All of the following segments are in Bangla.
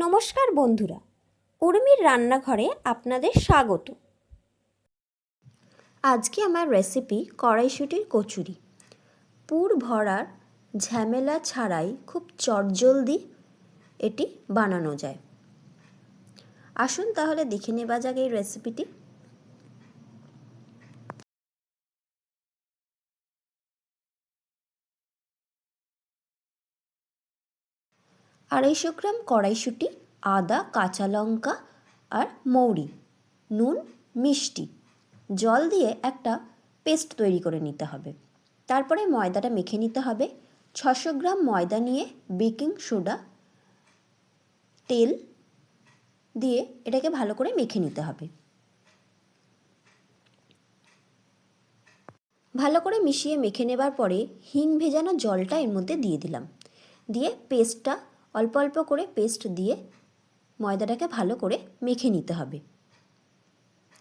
নমস্কার বন্ধুরা, উর্মির রান্নাঘরে আপনাদের স্বাগত। আজকে আমার রেসিপি কড়াইশুঁটির কচুরি। পুর ভরার ঝামেলা ছাড়াই খুব চটজলদি এটি বানানো যায়। আসুন তাহলে দেখে নেওয়া যাক এই রেসিপিটি। আড়াইশো গ্রাম কড়াইশুঁটি, আদা, কাঁচা লঙ্কা আর মৌরি, নুন, মিষ্টি, জল দিয়ে একটা পেস্ট তৈরি করে নিতে হবে। তারপরে ময়দাটা মেখে নিতে হবে। 600 গ্রাম ময়দা নিয়ে বেকিং সোডা, তেল দিয়ে এটাকে ভালো করে মেখে নিতে হবে। ভালো করে মিশিয়ে মেখে নেবার পরে হিং ভেজানো জলটা এর মধ্যে দিয়ে দিলাম। দিয়ে পেস্টটা অল্প অল্প করে পেস্ট দিয়ে ময়দাটাকে ভালো করে মেখে নিতে হবে।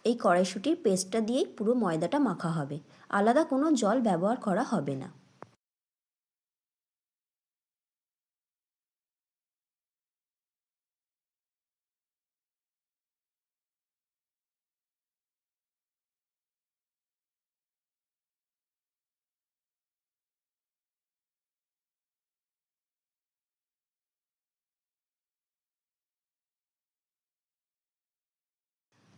এই কড়াইশুঁটির পেস্টটা দিয়েই পুরো ময়দাটা মাখা হবে, আলাদা কোনো জল ব্যবহার করা হবে না।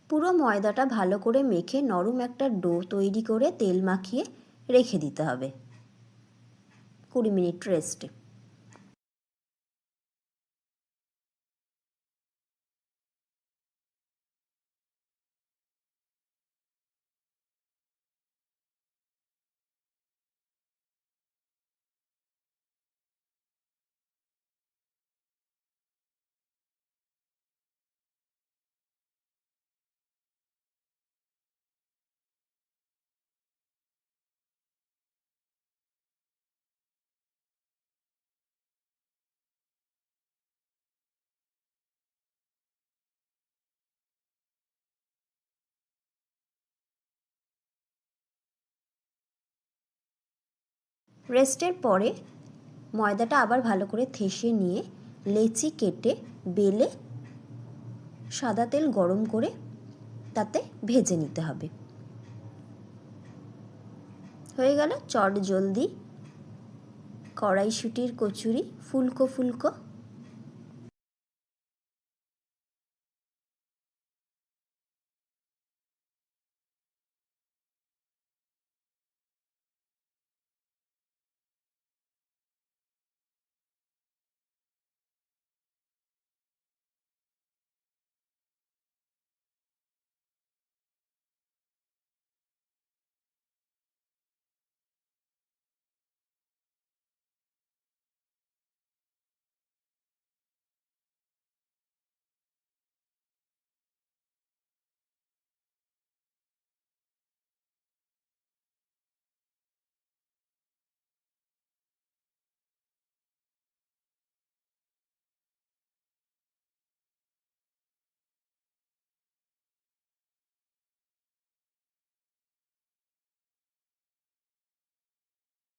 পুরো ময়দাটা ভালো করে মেখে নরম একটা ডো তৈরি করে তেল মাখিয়ে রেখে দিতে হবে 20 মিনিট রেস্টে। রেস্টের পরে ময়দাটা আবার ভালো করে থেসে নিয়ে লেচি কেটে বেলে সাদা তেল গরম করে তাতে ভেজে নিতে হবে। হয়ে গেল চটজলদি কড়াইশুঁটির কচুরি, ফুলকো ফুলকো।